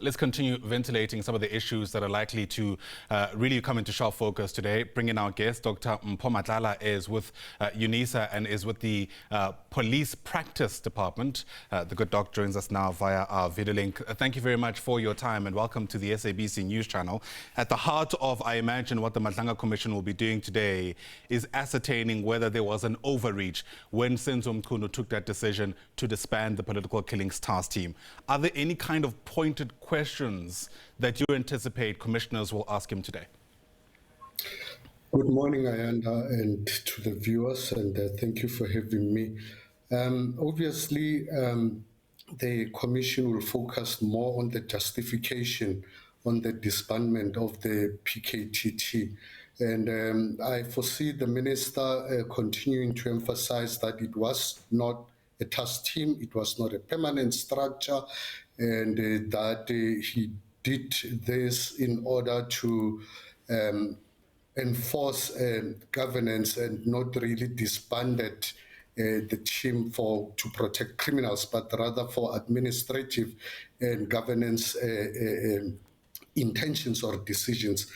let's continue ventilating some of the issues that are likely to really come into sharp focus today. Bring in our guest. Dr Mpho Matlala is with Unisa and is with the Police Practice Department. The good doc joins us now via our video link. Thank you very much for your time and welcome to the SABC News Channel. At the heart of, I imagine, what the Madlanga Commission will be doing today is ascertaining whether there was an overreach when Senzo Mchunu took that decision to disband the political killings task team. Are there any kind of pointed questions that you anticipate commissioners will ask him today? Good morning, Ayanda, and to the viewers, and thank you for having me. Obviously, the Commission will focus more on the justification on the disbandment of the PKTT. And I foresee the Minister continuing to emphasize that it was not a task team, it was not a permanent structure, and that he did this in order to enforce governance and not really disbanded the team to protect criminals, but rather for administrative and governance intentions or decisions.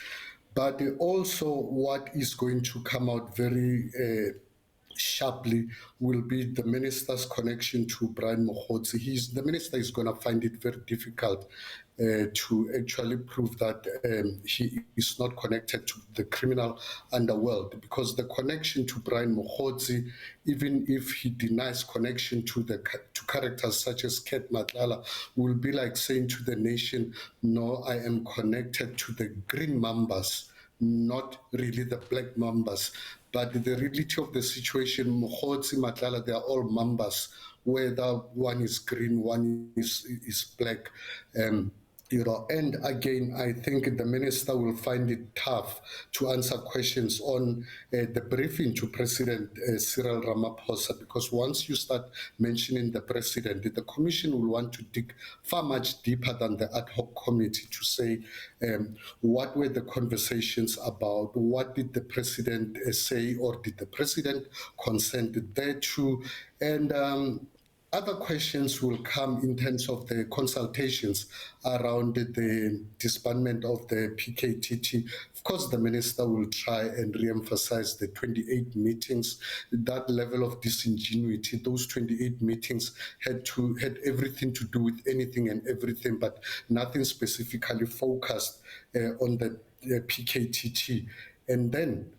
But also what is going to come out very sharply will be the minister's connection to Brian Mokgotsi. The minister is going to find it very difficult to actually prove that he is not connected to the criminal underworld, because the connection to Brian Mokgotsi, even if he denies connection to characters such as Canny Maphanga, will be like saying to the nation, no, I am connected to the green mambas, not really the black mambas. But the reality of the situation, Mokgotsi, Matlala, they are all mambas, whether one is green, one is black. And again, I think the minister will find it tough to answer questions on the briefing to President Cyril Ramaphosa, because once you start mentioning the president, the commission will want to dig far much deeper than the ad hoc committee to say what were the conversations about, what did the president say, or did the president consent thereto, and other questions will come in terms of the consultations around the disbandment of the PKTT. Of course, the minister will try and re-emphasize the 28 meetings, that level of disingenuity. Those 28 meetings had everything to do with anything and everything, but nothing specifically focused on the PKTT. And then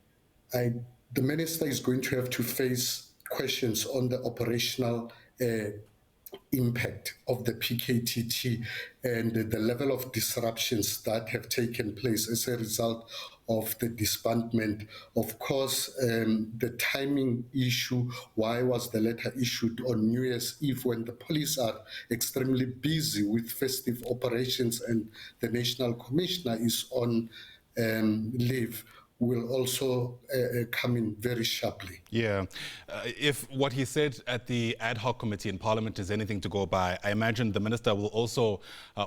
the minister is going to have to face questions on the operational impact of the PKTT and the level of disruptions that have taken place as a result of the disbandment. Of course, the timing issue, why was the letter issued on New Year's Eve when the police are extremely busy with festive operations and the National Commissioner is on leave, will also come in very sharply. Yeah. If what he said at the ad hoc committee in Parliament is anything to go by, I imagine the minister will also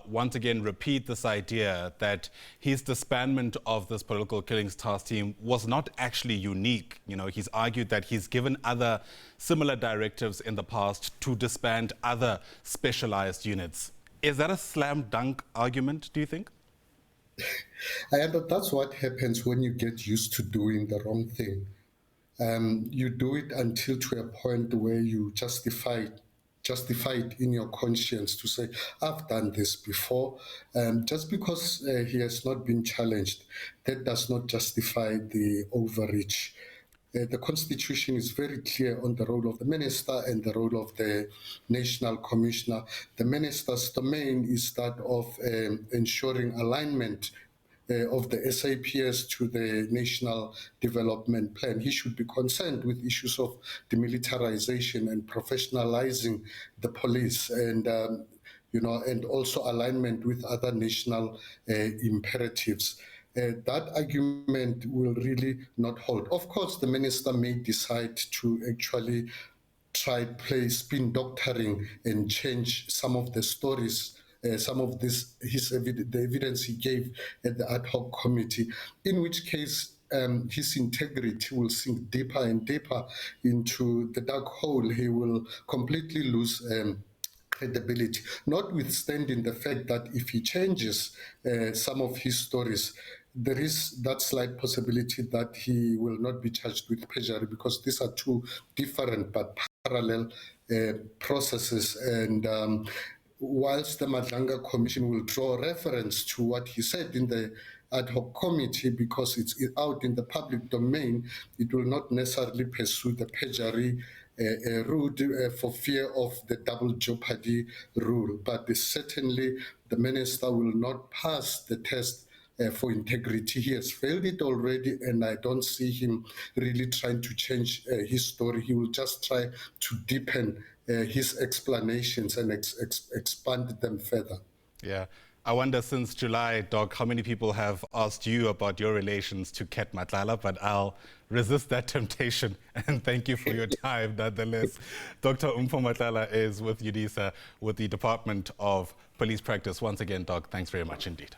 once again repeat this idea that his disbandment of this political killings task team was not actually unique. You know, he's argued that he's given other similar directives in the past to disband other specialized units. Is that a slam dunk argument, do you think? And that's what happens when you get used to doing the wrong thing. You do it until to a point where you justify it in your conscience to say, I've done this before. Just because he has not been challenged, that does not justify the overreach. The Constitution is very clear on the role of the minister and the role of the National Commissioner. The minister's domain is that of ensuring alignment of the SAPS to the National Development Plan. He should be concerned with issues of demilitarization and professionalizing the police, and and also alignment with other national imperatives. That argument will really not hold. Of course, the minister may decide to actually play spin doctoring and change some of the stories, some of the evidence he gave at the ad hoc committee, in which case his integrity will sink deeper and deeper into the dark hole. He will completely lose credibility, notwithstanding the fact that if he changes some of his stories, there is that slight possibility that he will not be charged with perjury, because these are two different but parallel processes. And whilst the Madlanga Commission will draw reference to what he said in the ad hoc committee, because it's out in the public domain, it will not necessarily pursue the perjury route for fear of the double jeopardy rule. But certainly the minister will not pass the test for integrity. He has failed it already, and I don't see him really trying to change his story. He will just try to deepen his explanations and expand them further. Yeah. I wonder, since July, Doc, how many people have asked you about your relations to Canny Maphanga, but I'll resist that temptation, and thank you for your time nonetheless. Dr Mpho Matlala is with Unisa, with the Department of Police Practice. Once again, Doc, thanks very much indeed.